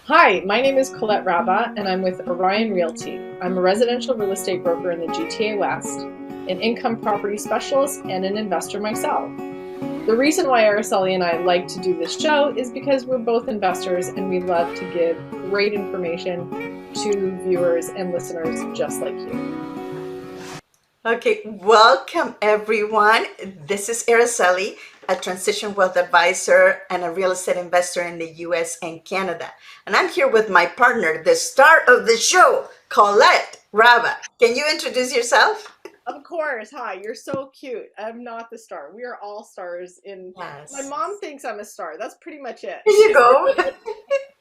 Hi, my name is Colette Rabba, and I'm with Orion Realty. I'm a residential real estate broker in the GTA West, an income property specialist, and an investor myself. The reason why Araceli and I like to do this show is because we're both investors and we love to give great information to viewers and listeners just like you. Okay, welcome everyone. This is Araceli, a transition wealth advisor and a real estate investor in the US and Canada. And I'm here with my partner, the star of the show, Colette Rava. Can you introduce yourself? Of course. Hi, you're so cute. I'm not the star. We are all stars in my Yes. mom thinks I'm a star. That's pretty much it. Here you go.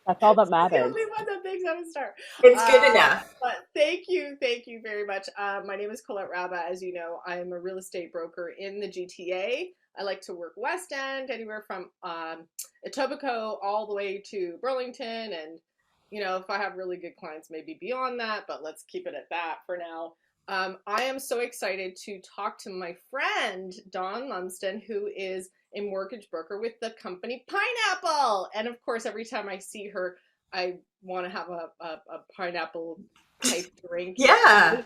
That's all that The matters. only one that thinks I'm a star. It's good Uh, enough. but thank you very much. My name is Colette Rabba. As you know, I am a real estate broker in the GTA. I like to work West End, anywhere from Etobicoke all the way to Burlington, and if I have really good clients, maybe beyond that. But let's keep it at that for now. I am so excited to talk to my friend Dawn Lumsden, who is a mortgage broker with the company Pineapple. And of course, every time I see her, I want to have a pineapple type drink. Yeah,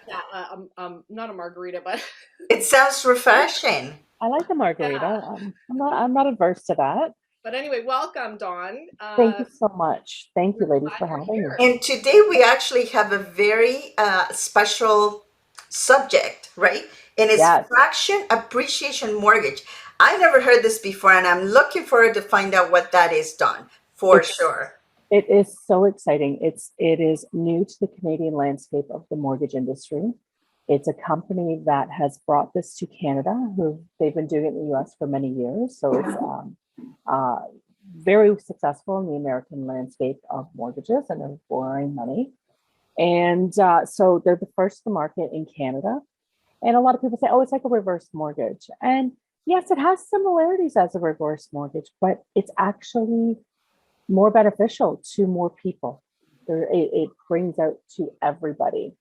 Not a margarita, but it sounds refreshing. I like the margarita. yeah. I'm not adverse to that. But anyway, welcome, Dawn. Thank you so much. Thank you, We're ladies, glad for you're having me. here. And today we actually have a very special subject, right? And it's Yes, fraction appreciation mortgage. I never heard this before, and I'm looking forward to find out what that is, Don, for it's sure. it is so exciting. It is new to the Canadian landscape of the mortgage industry. It's a company that has brought this to Canada, who they've been doing it in the US for many years. So it's uh, very successful in the American landscape of mortgages and of borrowing money. And so they're the first to market in Canada. And a lot of people say, oh, it's like a reverse mortgage. And yes, it has similarities as a reverse mortgage, but it's actually more beneficial to more people. It brings out to everybody,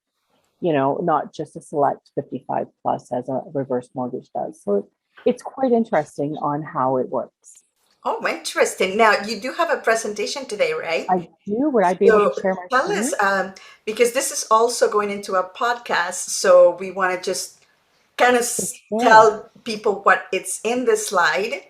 not just a select 55 plus as a reverse mortgage does. So it's quite interesting on how it works. Oh, interesting. Now, you do have a presentation today, right? I do. Would I be able So to share my tell us, screen? because this is also going into a podcast, so we want to just kind of For sure. tell people what it's in the slide,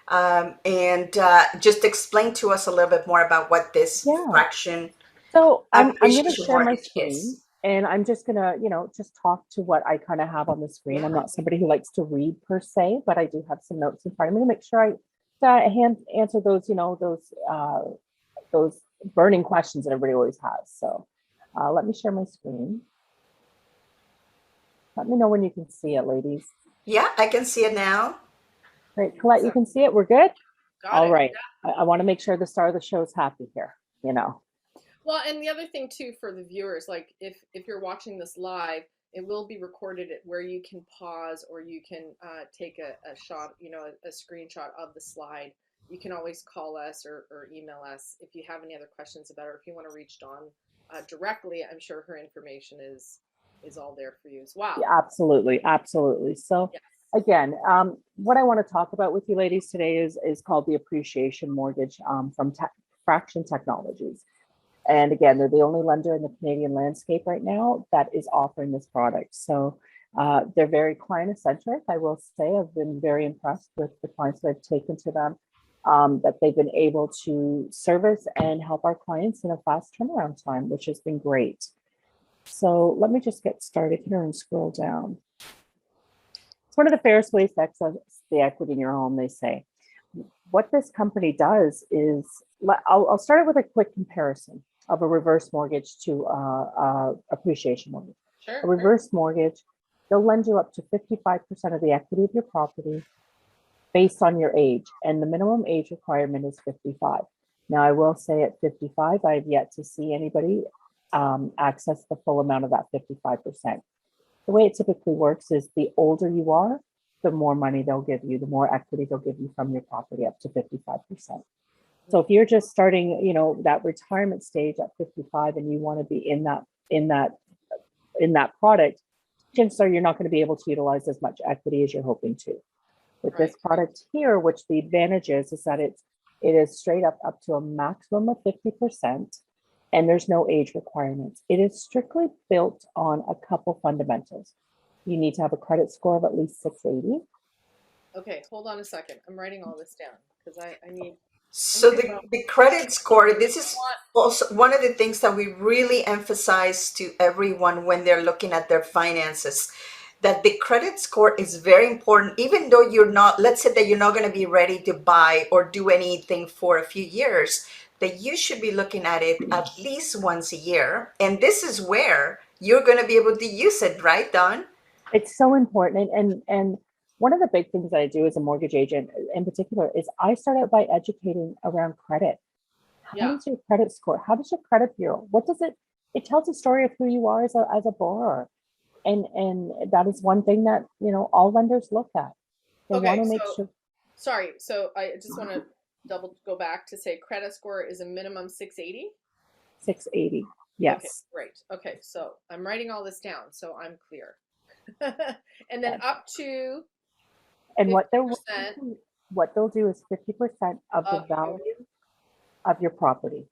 and just explain to us a little bit more about what this Yeah. fraction So I'm going to appreciation share my mortgage screen is. and I'm just going to, just talk to what I kind of have on the screen. I'm Yeah. not somebody who likes to read per se, but I do have some notes in front of me to make sure I answer those, those burning questions that everybody always has. So let me share my screen. Let me know when you can see it, ladies. Yeah, I can see it now. Great. Colette, you can see it. We're good? Got All it. right. I want to make sure the star of the show is happy here, Well, and the other thing too for the viewers, like if you're watching this live, it will be recorded at where you can pause or you can take a shot, a screenshot of the slide. You can always call us or email us if you have any other questions about it, or if you want to reach Dawn directly. I'm sure her information is all there for you as well. Yeah, absolutely. Absolutely. So Yes. again, what I want to talk about with you ladies today is called the appreciation mortgage from Fraction Technologies. And again, they're the only lender in the Canadian landscape right now that is offering this product. So they're very client centric. I will say I've been very impressed with the clients that I've taken to them, that they've been able to service and help our clients in a fast turnaround time, which has been great. So let me just get started here and scroll down. It's one of the fairest ways to access the equity in your home, they say. What this company does is, I'll start it with a quick comparison of a reverse mortgage to appreciation mortgage. Sure. A reverse mortgage, they'll lend you up to 55% of the equity of your property based on your age, and the minimum age requirement is 55. Now, I will say at 55, I've yet to see anybody access the full amount of that 55%. The way it typically works is the older you are, the more money they'll give you, the more equity they'll give you from your property, up to 55%. So if you're just starting, that retirement stage at 55 and you want to be in that product, chances are you're not going to be able to utilize as much equity as you're hoping to. With Right. this product here, which the advantage is that it is straight up to a maximum of 50%. and there's no age requirements. It is strictly built on a couple fundamentals. You need to have a credit score of at least 680. Okay, hold on a second. I'm writing all this down because I need. So Okay, the credit score, this is want- also one of the things that we really emphasize to everyone when they're looking at their finances, that the credit score is very important, even though you're not, let's say that you're not going to be ready to buy or do anything for a few years, that you should be looking at it at least once a year. And this is where you're going to be able to use it, right, Don? It's so important. And one of the big things that I do as a mortgage agent in particular is I start out by educating around credit. How Yeah. does your credit score? How does your credit bureau? What does it tells a story of who you are as a borrower. And that is one thing that, you know, all lenders look at. They Okay, want to make so sure sorry. So I just want to go back to say credit score is a minimum 680. 680. Okay, Yes. great. Okay, so I'm writing all this down so I'm clear. And then up to And 50% what they'll do is 50% of the of your. value of your property.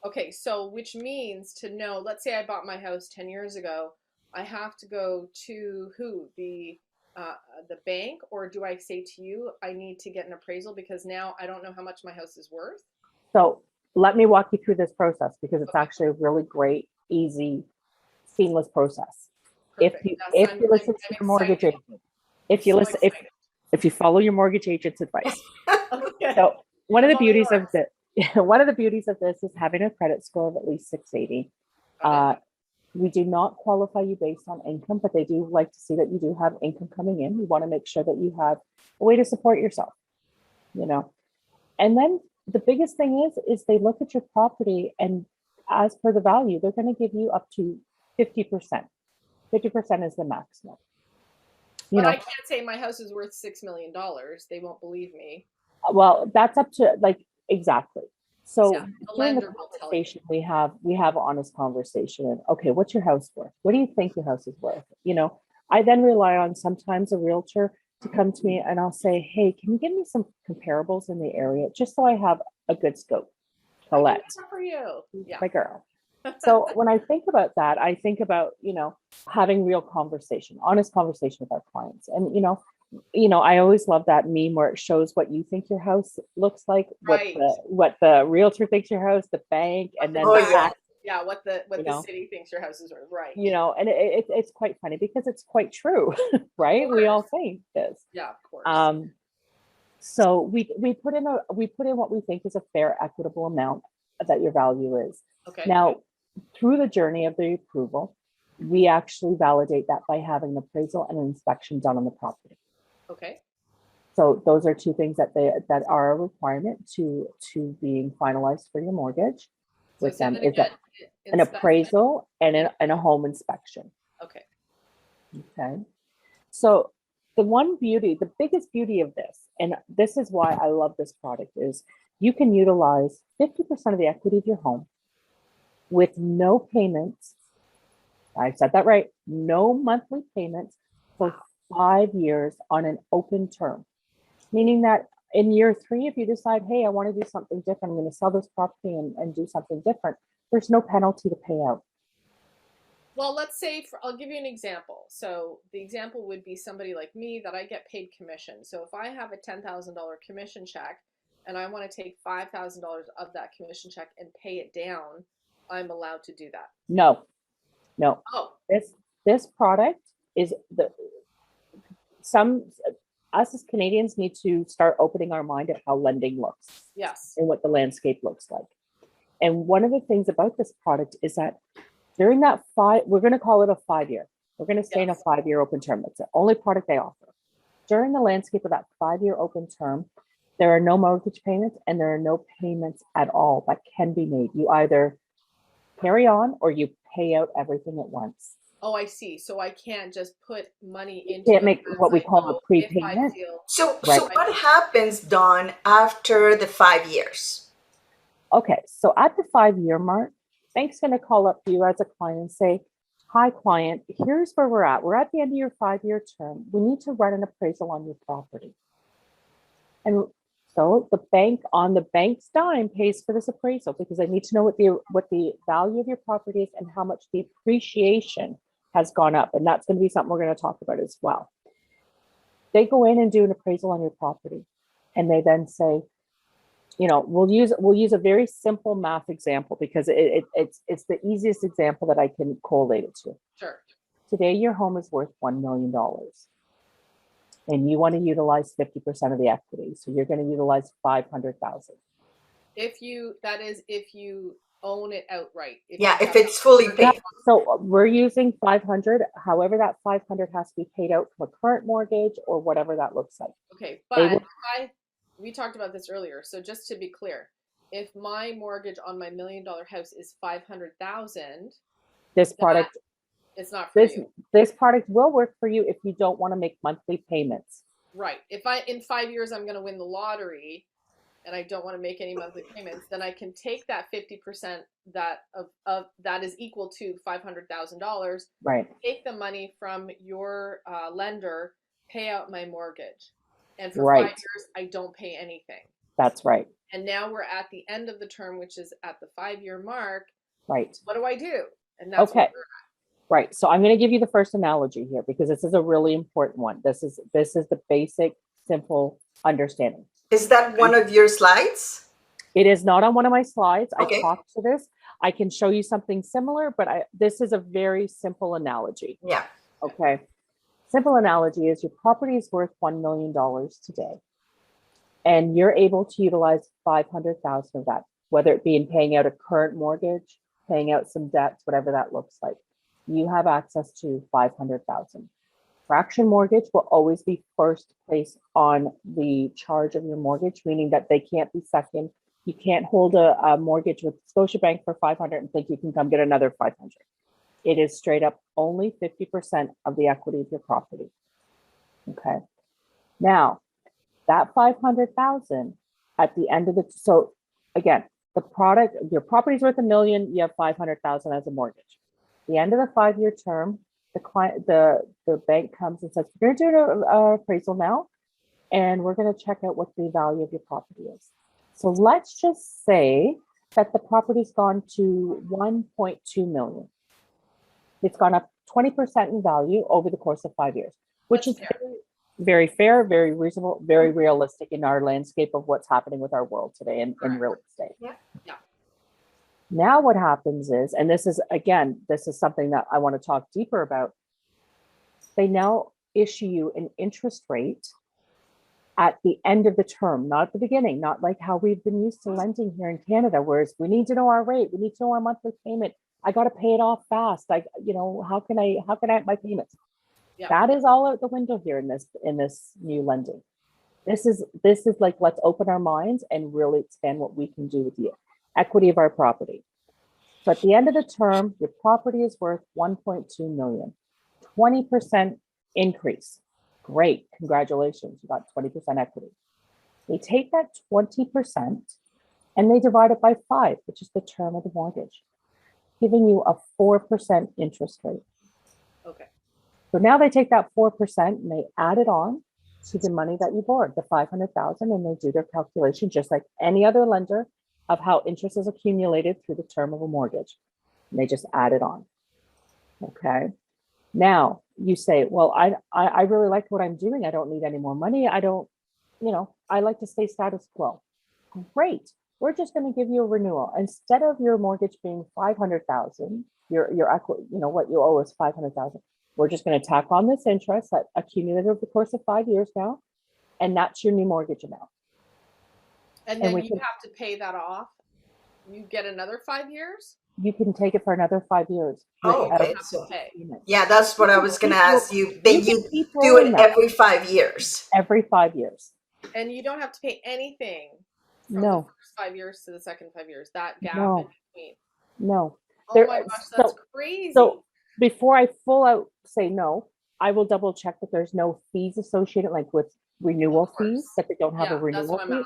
Okay, so which means to know, let's say I bought my house 10 years ago, I have to go to who? The bank, or do I say to you, I need to get an appraisal because now I don't know how much my house is worth? So let me walk you through this process because it's Okay. actually a really great, easy, seamless process. Perfect. If you listen to your mortgage agent, if you So listen, excited. if you follow your mortgage agent's advice. Okay. So one of the I'm all beauties of yours. one of the beauties of this is having a credit score of at least 680. Got it. We do not qualify you based on income, but they do like to see that you do have income coming in. We want to make sure that you have a way to support yourself, you know. And then the biggest thing is they look at your property, and as per the value, they're going to give you up to 50%. 50% is the maximum. You But know, I can't say my house is worth $6 million. They won't believe me. well, that's up to like exactly. So Yeah, the during the lender will tell you. conversation, we have honest conversation. And okay, what's your house worth? What do you think your house is worth? You know, I then rely on sometimes a realtor to come to me, and I'll say, hey, can you give me some comparables in the area just so I have a good scope? I can do Colette, that for you. Yeah. my girl. So when I think about that, I think about, you know, having real conversation, honest conversation with our clients. And, you know, I always love that meme where it shows what you think your house looks like, Right. what the realtor thinks your house, the bank, What and the then Oh, the yeah. tax- tax, yeah, what the you know. city thinks your house is worth. Right. You know, and it's quite funny because it's quite true, right? We all think this. Yeah, of course. So we put in what we think is a fair, equitable amount that your value is. Okay. Now, through the journey of the approval, we actually validate that by having an appraisal and an inspection done on the property. Okay. So those are two things that are a requirement to being finalized for your mortgage. So With say them that is again. an appraisal and a home inspection. Okay. Okay. So the biggest beauty of this, and this is why I love this product, is you can utilize 50% of the equity of your home with no payments. I said that right. No monthly payments for 5 years on an open term, meaning that in year 3, if you decide, hey, I want to do something different, I'm going to sell this property and do something different, there's no penalty to pay out. Well, let's say I'll give you an example. So the example would be somebody like me that I get paid commission. So if I have a $10,000 commission check and I want to take $5,000 of that commission check and pay it down, I'm allowed to do that. No. Oh, This product is us as Canadians need to start opening our mind at how lending looks yes. and what the landscape looks like. And one of the things about this product is that during that we're going to call it a 5-year. We're going to stay in a 5-year open term. That's the only product they offer. During the landscape of that 5-year open term, there are no mortgage payments and there are no payments at all that can be made. You either carry on or you pay out everything at once. Oh, I see. So I can't just put money into can't make what we call a prepayment. So Right. what happens, Dawn, after the 5 years? Okay, so at the 5-year mark, bank's going to call up to you as a client and say, hi, client, here's where we're at. We're at the end of your 5-year term. We need to run an appraisal on your property. And So the bank, on the bank's dime, pays for this appraisal because they need to know what the value of your property is and how much the appreciation has gone up. And that's going to be something we're going to talk about as well. They go in and do an appraisal on your property, and they then say, you know, we'll use a very simple math example because it's the easiest example that I can correlate it to. Sure. Today, your home is worth $1 million. And you want to utilize 50% of the equity. So you're going to utilize 500,000. If you own it outright. If it's fully paid. So we're using 500. However, that 500 has to be paid out from a current mortgage or whatever that looks like. Okay, but we talked about this earlier. So just to be clear, if my mortgage on my $1 million house is 500,000, this product, it's not for you. This product will work for you if you don't want to make monthly payments. Right. If in 5 years I'm going to win the lottery and I don't want to make any monthly payments, then I can take that 50% that is equal to $500,000. Right. Take the money from your lender, pay out my mortgage, and for 5 years I don't pay anything. That's right. And now we're at the end of the term, which is at the 5-year mark. Right. What do I do? And that's okay. Right. So I'm going to give you the first analogy here because this is a really important one. This is the basic, simple understanding. Is that one of your slides? It is not on one of my slides. Okay. I talked to this. I can show you something similar, but this is a very simple analogy. Yeah. Okay. Simple analogy is your property is worth $1 million today, and you're able to utilize 500,000 of that, whether it be in paying out a current mortgage, paying out some debts, whatever that looks like. You have access to 500,000. Fraction mortgage will always be first place on the charge of your mortgage, meaning that they can't be second. You can't hold a mortgage with Scotiabank for 500 and think you can come get another 500. It is straight up only 50% of the equity of your property. Okay. Now, that 500,000 at the end of so again, your property's worth $1 million, you have 500,000 as a mortgage. The end of the 5-year term, the bank comes and says, we're going to do an appraisal now, and we're going to check out what the value of your property is. So let's just say that the property's gone to 1.2 million. It's gone up 20% in value over the course of 5 years, which is very fair, very reasonable, very realistic in our landscape of what's happening with our world today in real estate. Yeah. Yeah. Now what happens is, and this is something that I want to talk deeper about, they now issue you an interest rate at the end of the term, not at the beginning, not like how we've been used to lending here in Canada, whereas we need to know our rate, we need to know our monthly payment. I got to pay it off fast. How can I have my payments? Yeah. That is all out the window here in this new lending. This is like, let's open our minds and really expand what we can do with the equity of our property. So at the end of the term, your property is worth 1.2 million, 20% increase. Great, congratulations, you got 20% equity. They take that 20% and they divide it by 5, which is the term of the mortgage, giving you a 4% interest rate. Okay. So now they take that 4% and they add it on to the money that you borrowed, the 500,000, and they do their calculation just like any other lender of how interest is accumulated through the term of a mortgage. And they just add it on. Okay. Now you say, well, I really like what I'm doing. I don't need any more money. I don't, I like to stay status quo. Great. We're just going to give you a renewal. Instead of your mortgage being 500,000, your equity, what you owe is 500,000. We're just going to tack on this interest that accumulated over the course of 5 years now. And that's your new mortgage amount. And then you have to pay that off. You get another 5 years? You can take it for another 5 years. Oh, okay. So, yeah, that's what I was going to ask you. Then you do it every 5 years. Every 5 years. And you don't have to pay anything from the first 5 years to the second 5 years. That gap in between. No. Oh my gosh, that's crazy. So before I full out say no, I will double check that there's no fees associated, like with renewal fees, that they don't have a renewal fee.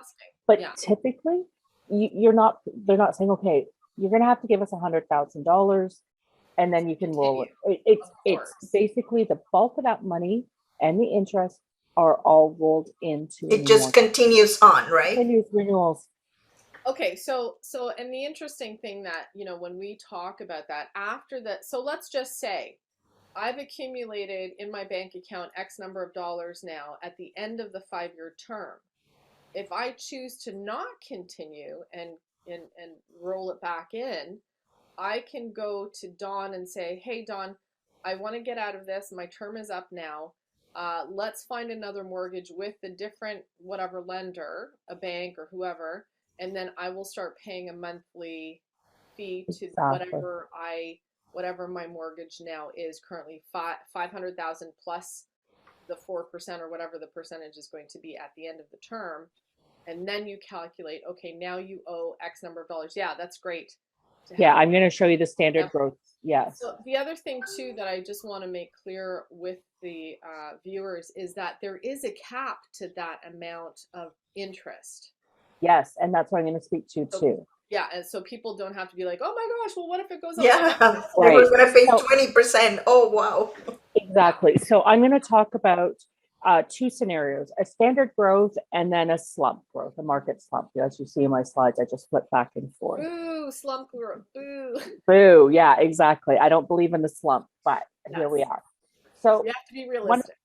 But typically, they're not saying, okay, you're going to have to give us $100,000 and then you can roll it. It's basically the bulk of that money and the interest are all rolled into It just continues on, right? continuous renewals. Okay, so and the interesting thing that, when we talk about that after that, so let's just say I've accumulated in my bank account X number of dollars now at the end of the 5-year term. If I choose to not continue and roll it back in, I can go to Dawn and say, "Hey, Dawn, I want to get out of this. My term is up now. Let's find another mortgage with a different whatever lender, a bank or whoever, and then I will start paying a monthly fee to Exactly. whatever my mortgage now is currently 500,000 plus the 4% or whatever the percentage is going to be at the end of the term." And then you calculate, okay, now you owe X number of dollars. Yeah, that's great. Yeah, I'm going to show you the standard growth. Yes. So the other thing too that I just want to make clear with the viewers is that there is a cap to that amount of interest. Yes, and that's what I'm going to speak to too. Yeah, and so people don't have to be like, "Oh my gosh, well, what if it goes up?" Yeah, right. We're going to pay 20%. Oh, wow. Exactly. So I'm going to talk about two scenarios: a standard growth and then a slump growth, a market slump. As you see in my slides, I just flip back and forth. Boo, slump growth. Boo. Boo. Yeah, exactly. I don't believe in the slump, but here we are. So you have to be realistic.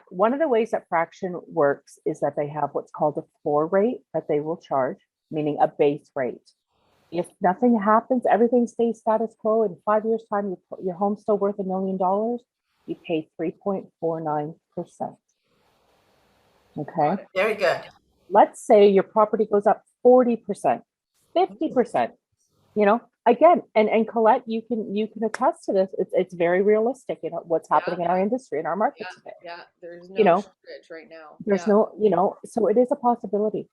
One of the ways that fraction works is that they have what's called a floor rate that they will charge, meaning a base rate. If nothing happens, everything stays status quo. In 5 years' time, your home's still worth $1 million. You pay 3.49%. Okay. Very good. Let's say your property goes up 40%, 50%. Again, and Colette, you can attest to this. It's very realistic. What's happening in our industry, in our market today. Yeah, there's no shortage right now. There's no, so it is a possibility.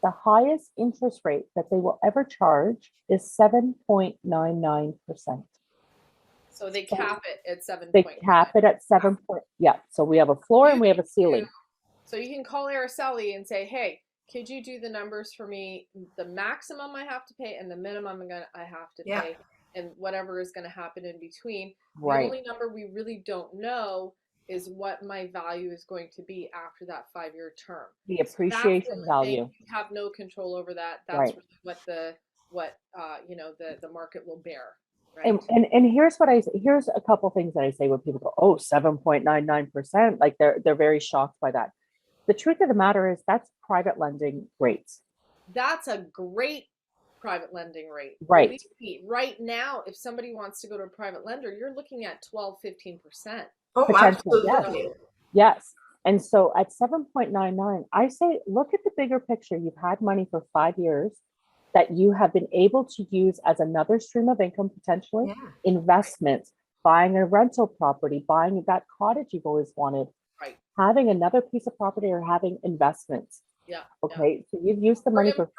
The highest interest rate that they will ever charge is 7.99%. So they cap it at 7. They cap it at 7. Yeah. So we have a floor and we have a ceiling. So you can call Araceli and say, "Hey, could you do the numbers for me? The maximum I have to pay and the minimum I have to pay, and whatever is going to happen in between." Right. The only number we really don't know is what my value is going to be after that 5-year term. The appreciation value. You have no control over that. That's right. really what the market will bear. Right. And here's a couple things that I say when people go, "Oh, 7.99%," like they're very shocked by that. The truth of the matter is that's private lending rates. That's a great private lending rate. Right. Right now, if somebody wants to go to a private lender, you're looking at 12-15%. Oh, absolutely. Yes. And so at 7.99, I say, look at the bigger picture. You've had money for 5 years that you have been able to use as another stream of income, potentially investments, buying a rental property, buying that cottage you've always wanted, having another piece of property, or having investments. Yeah. Okay. So you've used the money for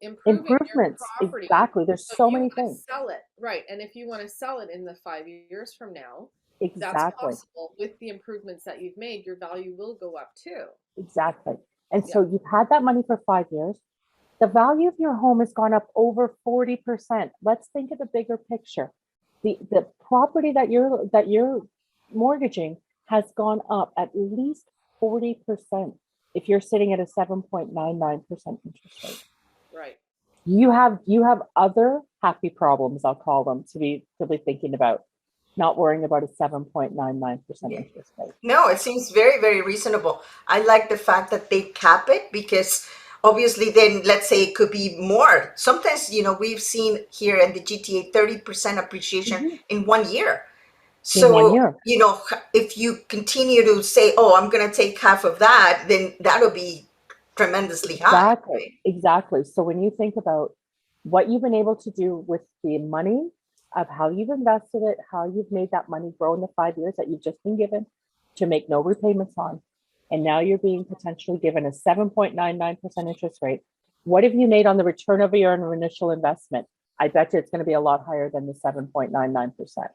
improvements. Exactly. There's so many things. Sell it. Right. And if you want to sell it in the 5 years from now, exactly, that's possible. With the improvements that you've made, your value will go up too. Exactly. And so you've had that money for 5 years. The value of your home has gone up over 40%. Let's think of the bigger picture. The property that you're mortgaging has gone up at least 40% if you're sitting at a 7.99% interest rate. Right. You have other happy problems, I'll call them, to be thinking about, not worrying about a 7.99% interest rate. No, it seems very, very reasonable. I like the fact that they cap it, because obviously then let's say it could be more. Sometimes, we've seen here in the GTA 30% appreciation in 1 year. So, if you continue to say, "Oh, I'm going to take half of that," then that'll be tremendously high. Exactly. So when you think about what you've been able to do with the money, of how you've invested it, how you've made that money grow in the 5 years that you've just been given to make no repayments on, and now you're being potentially given a 7.99% interest rate. What have you made on the return of your initial investment? I bet you it's going to be a lot higher than the 7.99%.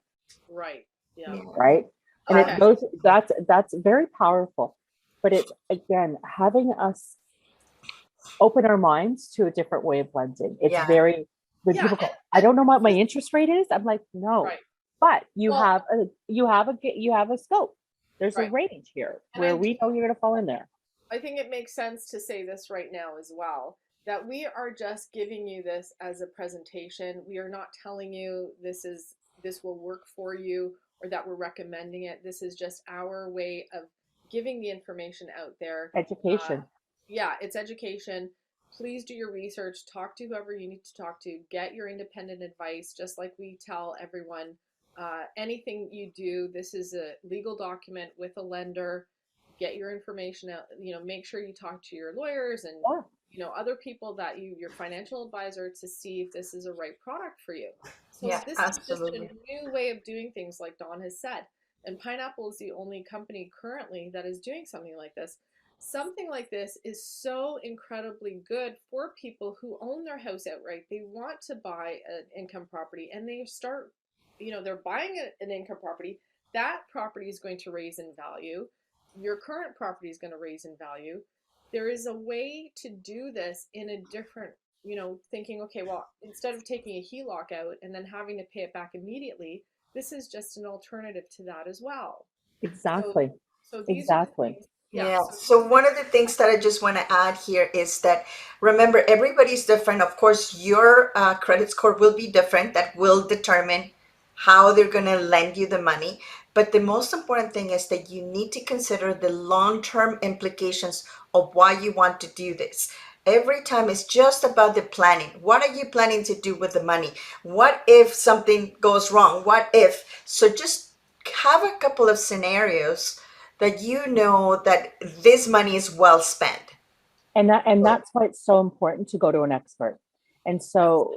Right. Yeah. Right. And it goes, that's very powerful. But it's, again, having us open our minds to a different way of lending. It's very, when people go, "I don't know what my interest rate is," I'm like, no. Right. But you have a scope. There's a Right. range here And I where do we know you're going to fall in there. I think it makes sense to say this right now as well, that we are just giving you this as a presentation. We are not telling you this will work for you or that we're recommending it. This is just our way of giving the information out there. Uh, Education. yeah, it's education. Please do your research, talk to whoever you need to talk to, get your independent advice, just like we tell everyone. Anything you do, this is a legal document with a lender. Get your information out, make sure you talk to your lawyers and Yeah. other people that your financial advisor, to see if this is a right product for you. So Yeah, this is just a absolutely. new way of doing things, like Dawn has said. And Pineapple is the only company currently that is doing something like this. Something like this is so incredibly good for people who own their house outright. They want to buy an income property and they start, they're buying an income property. That property is going to raise in value. Your current property is going to raise in value. There is a way to do this in a different, thinking, okay, well, instead of taking a HELOC out and then having to pay it back immediately, this is just an alternative to that as well. So, Exactly. so these are the Exactly. things, yeah. Yeah. So So one of the things that I just want to add here is that remember, everybody's different. Of course, your credit score will be different. That will determine how they're going to lend you the money. But the most important thing is that you need to consider the long-term implications of why you want to do this. Every time it's just about the planning. What are you planning to do with the money? What if something goes wrong? What if? So just have a couple of scenarios that you know that this money is well spent. And that's why it's so important to go to an expert. And so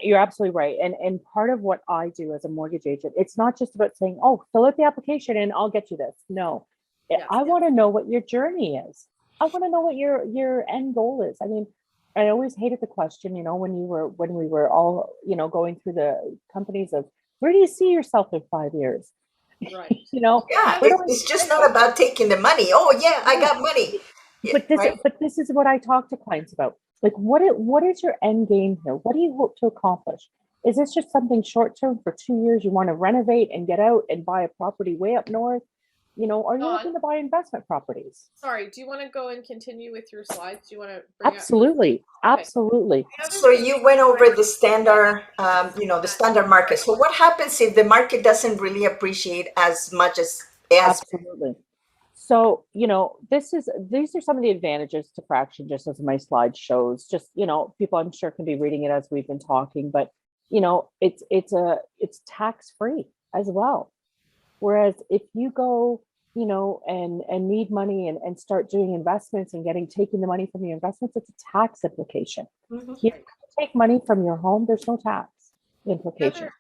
you're absolutely right. And part of what I do as a mortgage agent, it's not just about saying, oh, fill out the application and I'll get you this. No, yes, I want to know what your journey is. I want to know what your end goal is. I mean, I always hated the question, when we were all, going through the companies of, where do you see yourself in 5 years? right. Yeah, Where do it's I just not about taking the money. Oh yeah, I yeah. got money. Yeah, But this, right. but this is what I talk to clients about. Like, what is your end game here? What do you hope to accomplish? Is this just something short term for 2 years? You want to renovate and get out and buy a property way up north? Are you Dawn, looking to buy investment properties? sorry, do you want to go and continue with your slides? Do you want to bring up? Absolutely, Okay. absolutely. The other So thing you went over the that standard, the standard market. So what happens if the market doesn't really appreciate as much as Absolutely. So, these are some of the advantages to fraction, just as my slide shows. Just, people I'm sure can be reading it as we've been talking, but it's tax free as well. Whereas if you go, and need money and start doing investments and taking the money from your investments, it's a tax implication. Mhm. Here, you take money from your home, there's no tax the implication. other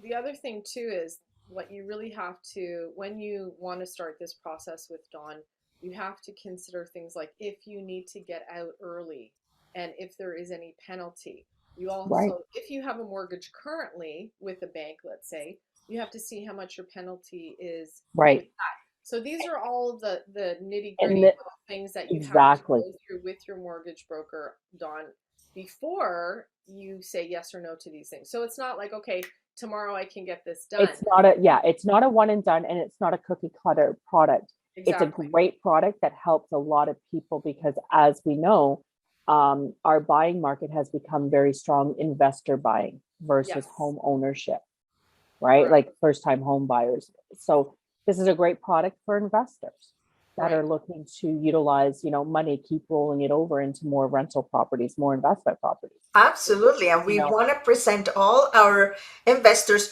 the other thing too is what you really have to, when you want to start this process with Dawn, you have to consider things like if you need to get out early and if there is any penalty. You Right, also, if you have a mortgage currently with a bank, let's say, you have to see how much your penalty is with right. that. So these are all the nitty And gritty little things that you have to exactly. go through with your mortgage broker, Dawn, before you say yes or no to these things. So it's not like, okay, tomorrow I can get this done. It's not a one and done, and it's not a cookie cutter product. It's a Exactly. great product that helps a lot of people because, as we know, our buying market has become very strong investor buying versus Yes. home ownership, right? Right. Like first time home buyers. So this is a great product for investors that are Right. looking to utilize, money, keep rolling it over into more rental properties, more investment properties. Absolutely. And You we know, want to present all our investors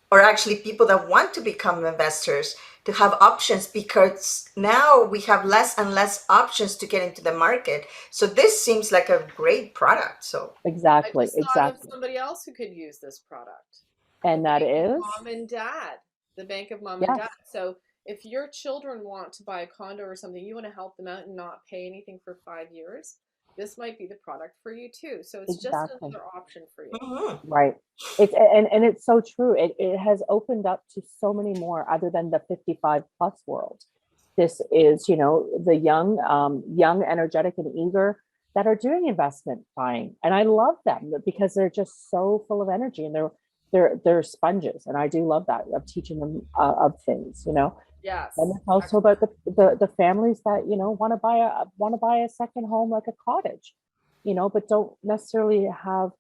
or actually people that want to become investors to have options, because now we have less and less options to get into the market. So this seems like a great product. So I exactly, just thought of exactly. somebody else who could use this product. The And that Bank of is, Mom and Dad. The Bank of Mom and yes, Dad. So if your children want to buy a condo or something, you want to help them out and not pay anything for 5 years, this might be the product for you too. So it's just exactly. another option for you. mhm. Right. And it's so true. It has opened up to so many more other than the 55 plus world. This is, the young, energetic and eager that are doing investment buying. And I love them because they're just so full of energy and they're sponges, and I do love that of teaching them of things, you know. Yes. And it's also about the families that, you know, want to buy a second home, like a cottage, you know, but don't necessarily have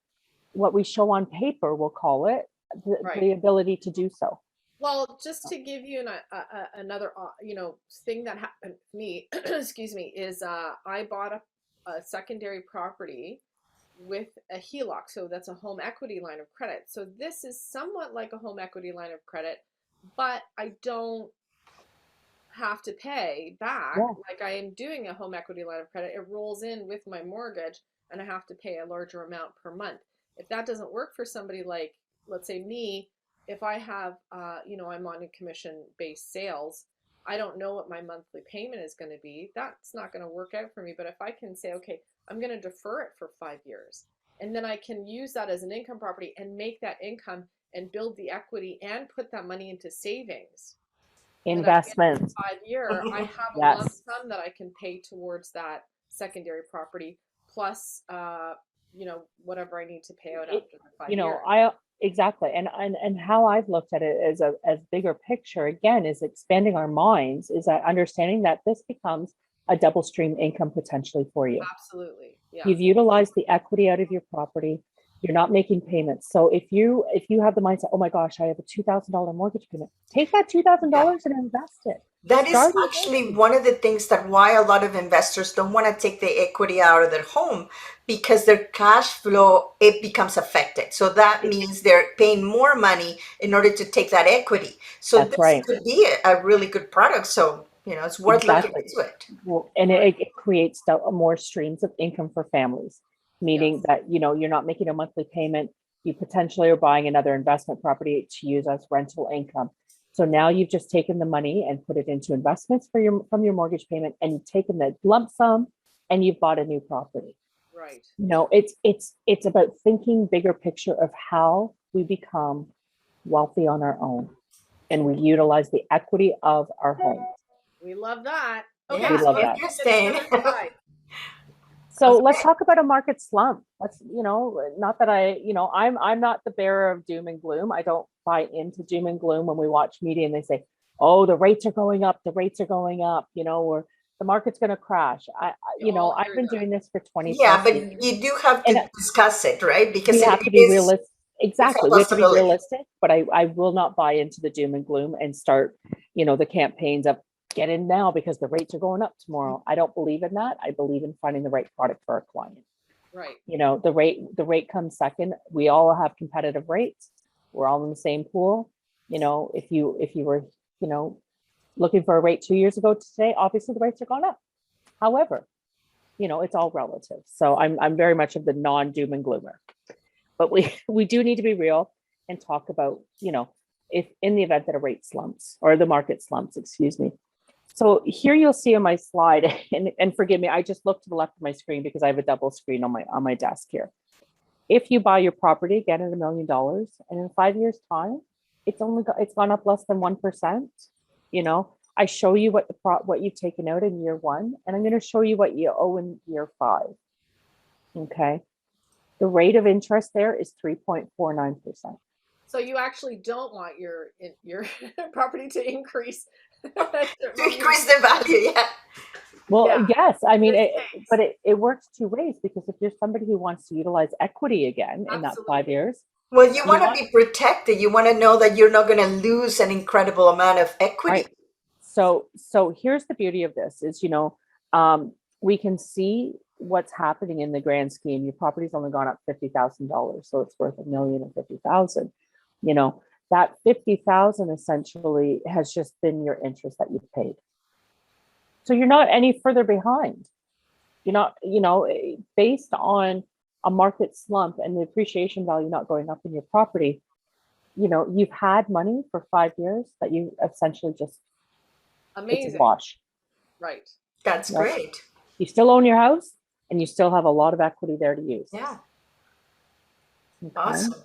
what we show on paper, we'll call it, Right. the ability to do so. Well, just to give you another, you know, thing that happened to me, excuse me, is I bought a secondary property with a HELOC. So that's a home equity line of credit. So this is somewhat like a home equity line of credit, but I don't have to pay back Yeah. like I am doing a home equity line of credit. It rolls in with my mortgage and I have to pay a larger amount per month. If that doesn't work for somebody like, let's say me, if I have, you know, I'm on a commission based sales, I don't know what my monthly payment is going to be. That's not going to work out for me. But if I can say, okay, I'm going to defer it for 5 years, and then I can use that as an income property and make that income and build the equity and put that money into savings that I get in Investments. 5 year, I have a lump Yes. sum that I can pay towards that secondary property plus, you know, whatever I need to pay out It, after the 5 you know, years. I exactly, and how I've looked at it as a as bigger picture again is expanding our minds, is that understanding that this becomes a double stream income potentially for you. Absolutely. Yeah. You've utilized the equity out of your property. You're not making payments. So if you have the mindset, oh my gosh, I have a $2,000 mortgage payment, take that $2,000 and invest it. That is Start actually investing. one of the things that why a lot of investors don't want to take the equity out of their home, because their cash flow, it becomes affected. So that means they're paying more money in order to take that equity. So That's this right. could be a really good product. So, you know, it's worth looking Exactly. into it. Well, and it creates more streams of income for families, meaning Yes. that, you know, you're not making a monthly payment. You potentially are buying another investment property to use as rental income. So now you've just taken the money and put it into investments from your mortgage payment, and you've taken the lump sum and you've bought a new property. Right. You know, it's about thinking bigger picture of how we become wealthy on our own, and we utilize the equity of our home. We love that. Okay, We Yeah, so love let's that. look at the interesting. other side. So let's talk about a market slump. Let's, you know, not that I'm not the bearer of doom and gloom. I don't buy into doom and gloom when we watch media and they say, oh, the rates are going up, you know, or the market's going to crash. You You know, all I've hear been that. doing this for 20 Yeah, plus but years, you do have and to discuss it, right? Because we it have to be is, realistic. it's a Exactly. We have to be possibility. realistic, but I will not buy into the doom and gloom and start, you know, the campaigns of get in now because the rates are going up tomorrow. I don't believe in that. I believe in finding the right product for our client. Right. You know, the rate comes second. We all have competitive rates. We're all in the same pool. You know, if you were, you know, looking for a rate 2 years ago to today, obviously the rates are gone up. However, you know, it's all relative. So I'm very much of the non-doom and gloomer. But we do need to be real and talk about, you know, if in the event that a rate slumps or the market slumps, excuse me. So here you'll see on my slide, and forgive me, I just looked to the left of my screen because I have a double screen on my desk here. If you buy your property again at $1 million, and in 5 years' time, it's gone up less than 1%. You know, I show you what you've taken out in year 1, and I'm going to show you what you owe in year 5. Okay, the rate of interest there is 3.49%. So you actually don't want your property to increase. To increase the value, yeah. Well, Yeah, yes, I mean, this case. but it works two ways, because if you're somebody who wants to utilize equity again in that 5 Absolutely. years, Well, you you want to want, be protected. You want to know that you're not going to lose an incredible amount of equity. right. So here's the beauty of this is, you know, we can see what's happening in the grand scheme. Your property's only gone up $50,000, so it's worth $1,050,000. You know, that 50,000 essentially has just been your interest that you've paid. So you're not any further behind. You're not, you know, based on a market slump and the appreciation value not going up in your property, you know, you've had money for 5 years that you essentially just, it's a Amazing. wash. Right. That's Right? great. You still own your house and you still have a lot of equity there to use. Yeah. Okay. Awesome.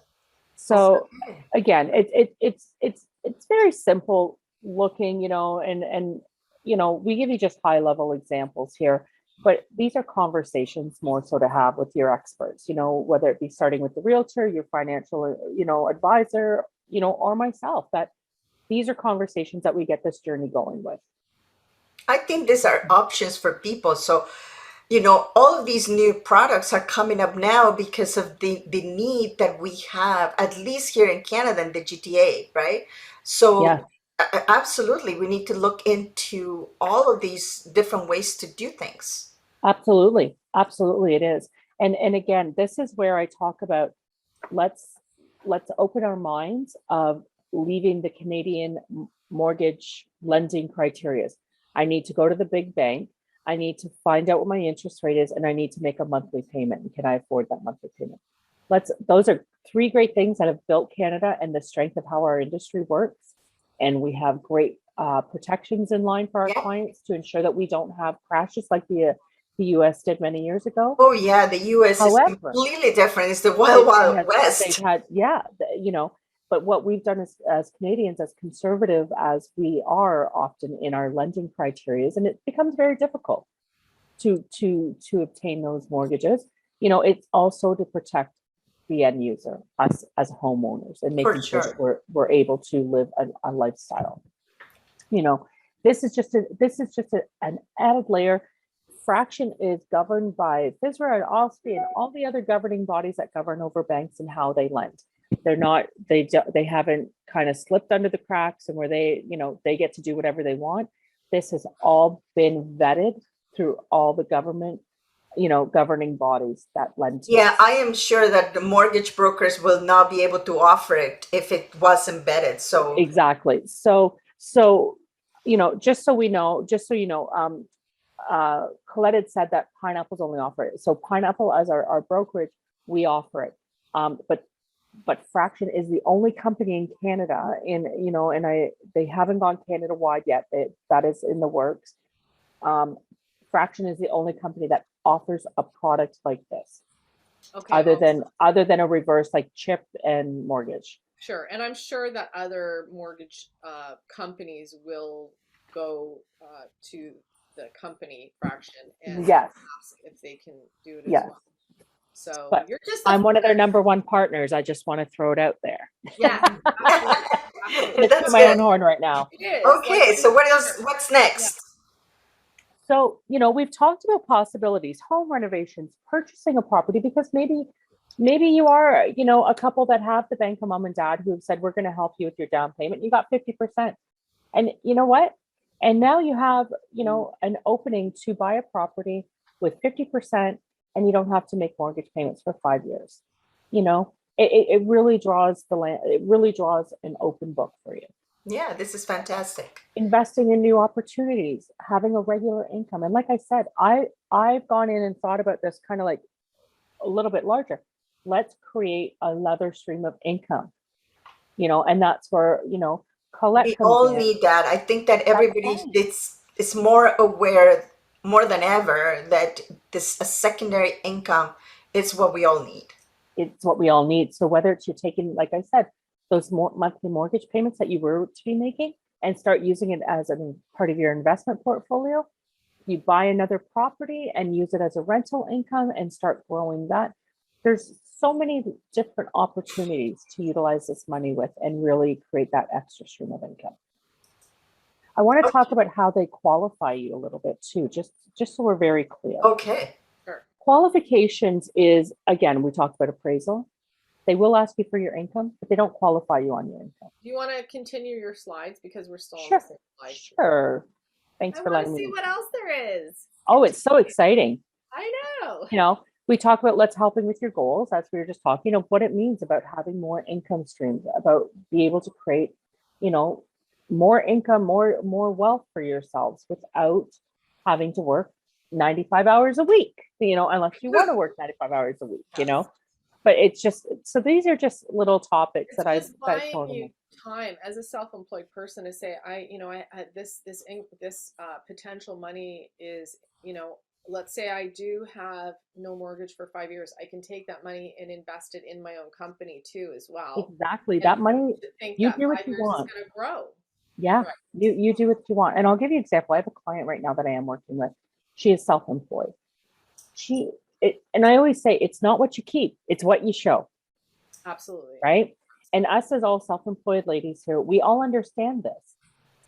So Okay. again, it's very simple looking, you know, and you know, we give you just high level examples here. But these are conversations more so to have with your experts, whether it be starting with the realtor, your financial, advisor, or myself, that these are conversations that we get this journey going with. I think these are options for people. So, all of these new products are coming up now because of the need that we have, at least here in Canada and the GTA, right? So, Yeah, absolutely, we need to look into all of these different ways to do things. absolutely. Absolutely it is. And again, this is where I talk about let's open our minds of leaving the Canadian mortgage lending criteria. I need to go to the big bank. I need to find out what my interest rate is, and I need to make a monthly payment. And can I afford that monthly payment? Those are three great things that have built Canada and the strength of how our industry works. And we have great protections in line for our Yeah. clients to ensure that we don't have crashes like the US did many years ago. Oh yeah, the US is However, completely different. It's the wild, wild they've west. had, but what we've done as Canadians, as conservative as we are often in our lending criteria, and it becomes very difficult to obtain those mortgages. It's also to protect the end user, us as homeowners, and making sure that we're able to live a lifestyle. This is just an added layer. Fraction is governed by FSRA and OSFI and all the other governing bodies that govern over banks and how they lend. They haven't kind of slipped under the cracks and where they get to do whatever they want. This has all been vetted through all the government, governing bodies that lend to Yeah, us. I am sure that the mortgage brokers will not be able to offer it if it was embedded. So Exactly. So just so you know, Colette had said that Pineapple's only offer it. So Pineapple, as our brokerage, we offer it. But Fraction is the only company in Canada, they haven't gone Canada wide yet. That is in the works. Fraction is the only company that offers a product like this, Okay. other than a reverse like chip and mortgage. Sure. And I'm sure that other mortgage companies will go to the company Fraction and Yes. ask if they can do it as Yes. well. So But you're just I'm one of their number one partners. I just want to throw it out there. Yeah, absolutely. Absolutely. Let's do my own horn right now. It is. okay, so what else? What's next? So, we've talked about possibilities, home renovations, purchasing a property, because maybe you are, a couple that have the bank of mom and dad who have said, we're going to help you with your down payment. You got 50%. And you know what? And now you have, an opening to buy a property with 50%, and you don't have to make mortgage payments for 5 years. It really draws it really draws an open book for you. Yeah, this is fantastic. Investing in new opportunities, having a regular income. And like I said, I've gone in and thought about this kind of like a little bit larger. Let's create another stream of income, and that's where, Colette We comes all in. need that. I think that everybody is more aware, more than ever, that this a secondary income is what we all need. It's what we all need. So whether it's you're taking, like I said, those monthly mortgage payments that you were to be making and start using it as a part of your investment portfolio, you buy another property and use it as a rental income and start growing that. There's so many different opportunities to utilize this money with and really create that extra stream of income. I want to talk about how they qualify you a little bit too, just so we're very clear. Okay. Sure. Qualifications is, again, we talked about appraisal. They will ask you for your income, but they don't qualify you on your income. Do you want to continue your slides because we're still Sure. on the same slide? Sure. Thanks for letting me. I want to see what else there is. Oh, it's so exciting. I know. We talk about let's helping with your goals, as we were just talking, what it means about having more income streams, about be able to create, more income, more wealth for yourselves without having to work 95 hours a week, unless you want to work 95 hours a week, But it's just, so these are just little topics that I've buying you time as a self-employed person to say, this potential money is, let's say I do have no mortgage for 5 years. I can take that money and invest it in my own company too, as well. Exactly. That money, you do what you want. It's going to grow. Yeah, right. You do what you want. And I'll give you an example. I have a client right now that I am working with. She is self-employed. And I always say, it's not what you keep, it's what you show. Absolutely. Right. And us as all self-employed ladies here, we all understand this,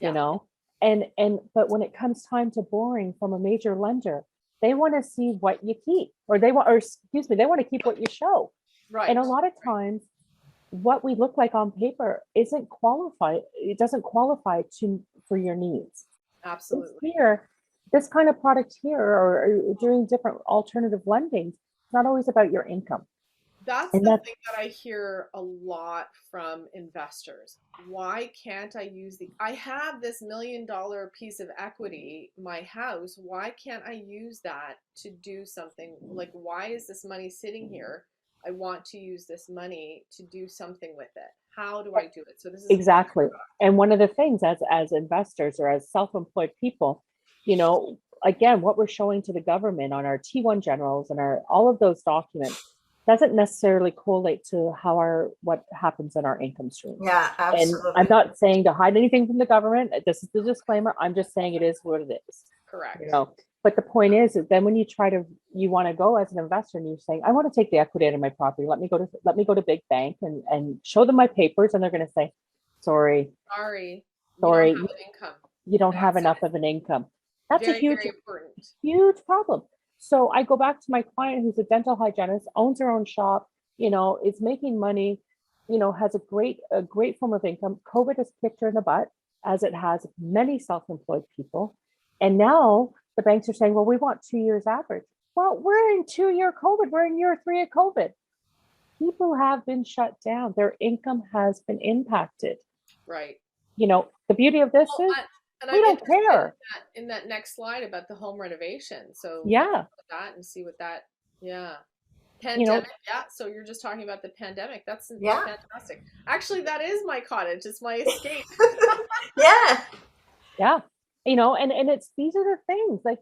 Yeah. you know, but when it comes time to borrowing from a major lender, they want to see what you keep, or they want to keep what you show. Right. And a lot of times what we look like on paper isn't qualified. It doesn't qualify for your needs. Absolutely. This kind of product here, or doing different alternative lending, it's not always about your income. That's the thing that I hear a lot from investors. Why can't I use I have this $1 million piece of equity, my house. Why can't I use that to do something? Like, why is this money sitting here? I want to use this money to do something with it. How do I do it? So this is exactly. And one of the things as investors or as self-employed people, you know, again, what we're showing to the government on our T1 generals and all of those documents doesn't necessarily correlate to what happens in our income stream. Yeah, absolutely. And I'm not saying to hide anything from the government. This is the disclaimer. I'm just saying it is what it is. Correct. You know, but the point is that then when you want to go as an investor and you're saying, I want to take the equity out of my property. Let me go to big bank and show them my papers, and they're going to say, sorry, you don't have enough of an income. That's a huge problem. So I go back to my client who's a dental hygienist, owns her own shop, you know, is making money, you know, has a great form of income. COVID has kicked her in the butt, as it has many self-employed people. And now the banks are saying, well, we want 2 years average. Well, we're in 2-year COVID. We're in year 3 of COVID. People have been shut down. Their income has been impacted. Right. You know, the beauty of this is we don't care. In that next slide about the home renovation. So yeah, that and see what that, pandemic. So you're just talking about the pandemic. That's fantastic. Actually, that is my cottage. It's my escape. Yeah. You know, and these are the things, like,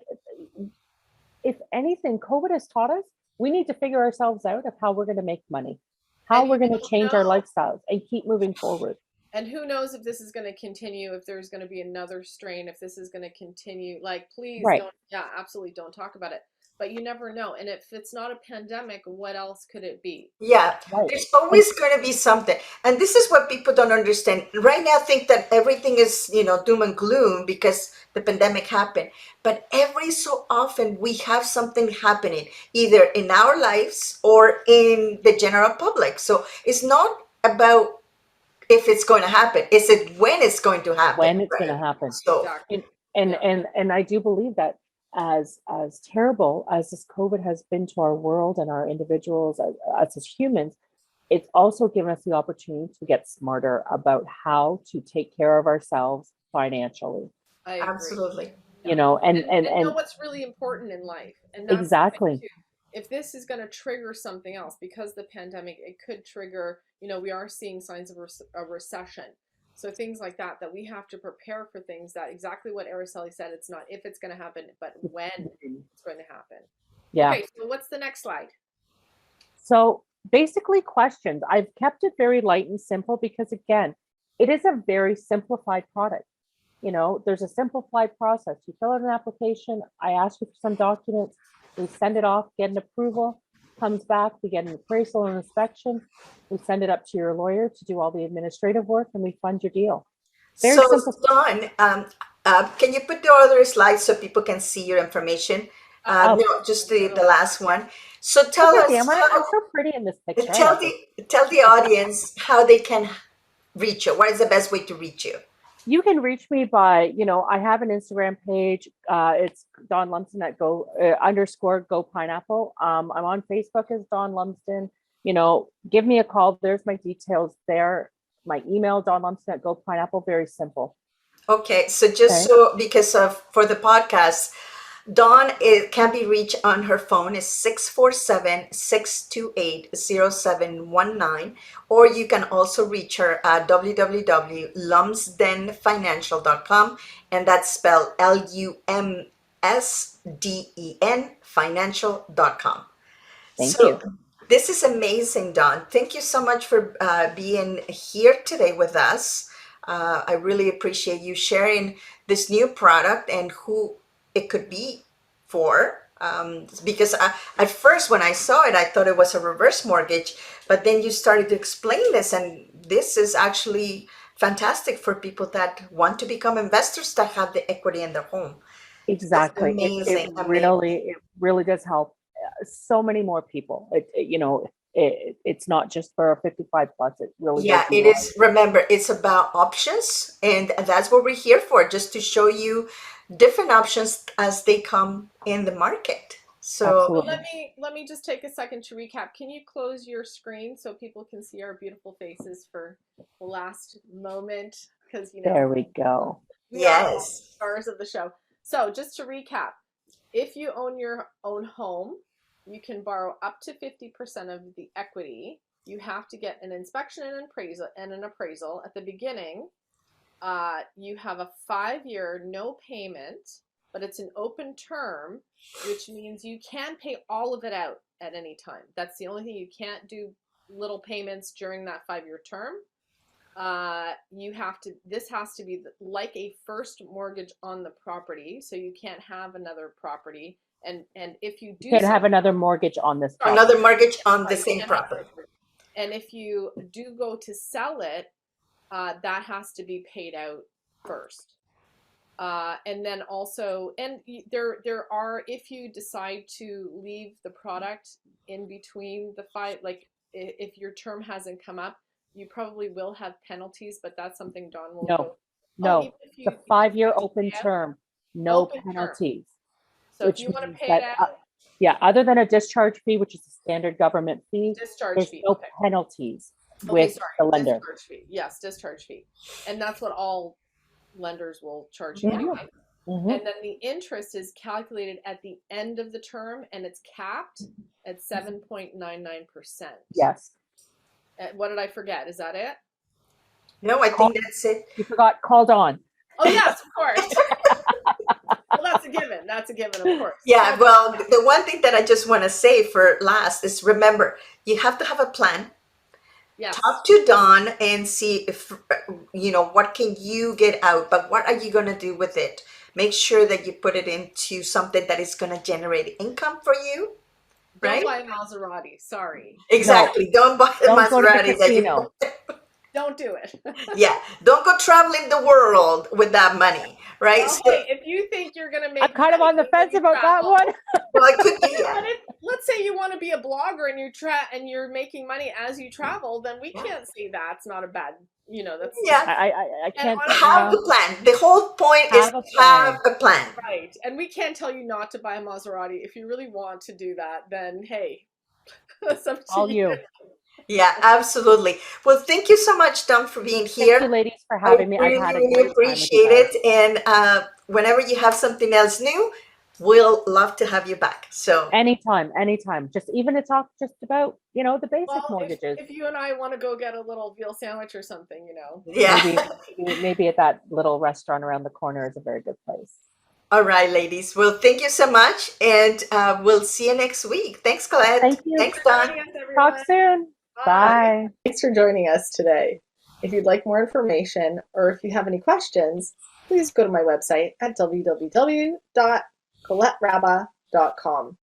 if anything, COVID has taught us we need to figure ourselves out of how we're going to make money, how we're going to change our lifestyles and keep moving forward. And who knows if this is going to continue, if there's going to be another strain, if this is going to continue. Like, please absolutely don't talk about it. But you never know. And if it's not a pandemic, what else could it be? Yeah, there's always going to be something. And this is what people don't understand. Right now, think that everything is, doom and gloom because the pandemic happened. But every so often, we have something happening, either in our lives or in the general public. So it's not about if it's going to happen. It's when it's going to happen. When it's going to happen. So, and I do believe that as terrible as this COVID has been to our world and our individuals as humans, it's also given us the opportunity to get smarter about how to take care of ourselves financially. I agree. Absolutely. You know, and know what's really important in life. And that's exactly. If this is going to trigger something else, because the pandemic, it could trigger, we are seeing signs of a recession. So things like that we have to prepare for things, that exactly what Araceli said. It's not if it's going to happen, but when it's going to happen. Yeah. Okay, so what's the next slide? So basically questions. I've kept it very light and simple because, again, it is a very simplified product. You know, there's a simplified process. You fill out an application. I ask you for some documents. We send it off, get an approval, comes back, we get an appraisal and inspection. We send it up to your lawyer to do all the administrative work, and we fund your deal. Very simple. Dawn, can you put the other slides so people can see your information? No, just the last one. So tell us. I'm so pretty in this picture. Tell the audience how they can reach you. What is the best way to reach you? You can reach me by, I have an Instagram page. It's Dawn Lumsden at _go pineapple. I'm on Facebook as Dawn Lumsden. Give me a call. There's my details there. My email, dawnlumsden at go pineapple. Very simple. Okay. So because for the podcast, Dawn can be reached on her phone is 647-628-0719, or you can also reach her at www.lumsdenfinancial.com, and that's spelled LUMSDEN financial.com. Thank you. This is amazing, Dawn. Thank you so much for being here today with us. I really appreciate you sharing this new product and who it could be for. Because at first when I saw it, I thought it was a reverse mortgage, but then you started to explain this, and this is actually fantastic for people that want to become investors that have the equity in their home. Exactly. Amazing, It amazing. really does help so many more people. It's not just for 55 plus. It really Yeah, does it more. is. Remember, it's about options, and that's what we're here for, just to show you different options as they come in the market. So, So Absolutely. let me just take a second to recap. Can you close your screen so people can see our beautiful faces for the last moment? Because There we go. we are all yes. stars of the show. So just to recap, if you own your own home, you can borrow up to 50% of the equity. You have to get an inspection and an appraisal at the beginning. You have a 5-year no payment, but it's an open term, which means you can pay all of it out at any time. That's the only thing. You can't do little payments during that 5-year term. This has to be like a first mortgage on the property, so you can't have another property. And if you do You can't have another mortgage on this property. Another mortgage on the you same can't have property. and if you do go to sell it, that has to be paid out first. And then also, and there are, if you decide to leave the product in between the five, like if your term hasn't come up, you probably will have penalties, but that's something Don will go. No, even if it's a you 5-year decide to open pay out, term, no open term. penalties. So if Which you want to means pay it that, out, yeah, other than a discharge fee, which is a standard government fee, discharge there's fee. no Okay. penalties Okay, with sorry. the lender. Discharge fee. Yes, discharge fee. And that's what all lenders will charge you Mhm. anyway. Mhm. And then the interest is calculated at the end of the term, and it's capped at 7.99%. Yes. What did I forget? Is that it? No, I think that's it. You forgot, called on. Oh, yes, of course. Well, that's a given. That's a given, of course. Yeah, well, the one thing that I just want to say for last is, remember, you have to have a plan. Yes. Talk to Don and see if, what can you get out, but what are you going to do with it? Make sure that you put it into something that is going to generate income for you, Don't right? buy a Maserati. Sorry. Exactly. Don't buy the Don't go to the Maserati that you casino. Don't do it. yeah, don't go traveling the world with that money, right? Well, So, hey, if you think you're going to make I'm kind of on the money when fence you about that travel, one. well, it could be, yeah. but if, let's say you want to be a blogger and you're making money as you travel, then we can't say that's not a bad, that's Yeah, I can't. have the plan. The whole point is Have a to have plan. a plan. right. And we can't tell you not to buy a Maserati. If you really want to do that, then hey, that's up to All you. Yeah, absolutely. Well, thank you so much, Dom, for being Thank here. you, ladies, for I having me. I've really, had a really great time with you appreciate guys. it. And whenever you have something else new, we'll love to have you back. So Anytime. Just even to talk just about, the basic well, mortgages. if you and I want to go get a little veal sandwich or something, yeah. Maybe at that little restaurant around the corner is a very good place. All right, ladies. Well, thank you so much. And we'll see you next week. Thanks, Colette. Thank you. Thanks, Don. joining us, everyone. Talk soon. Bye. Thanks for joining us today. If you'd like more information or if you have any questions, please go to my website at www.coletteraba.com.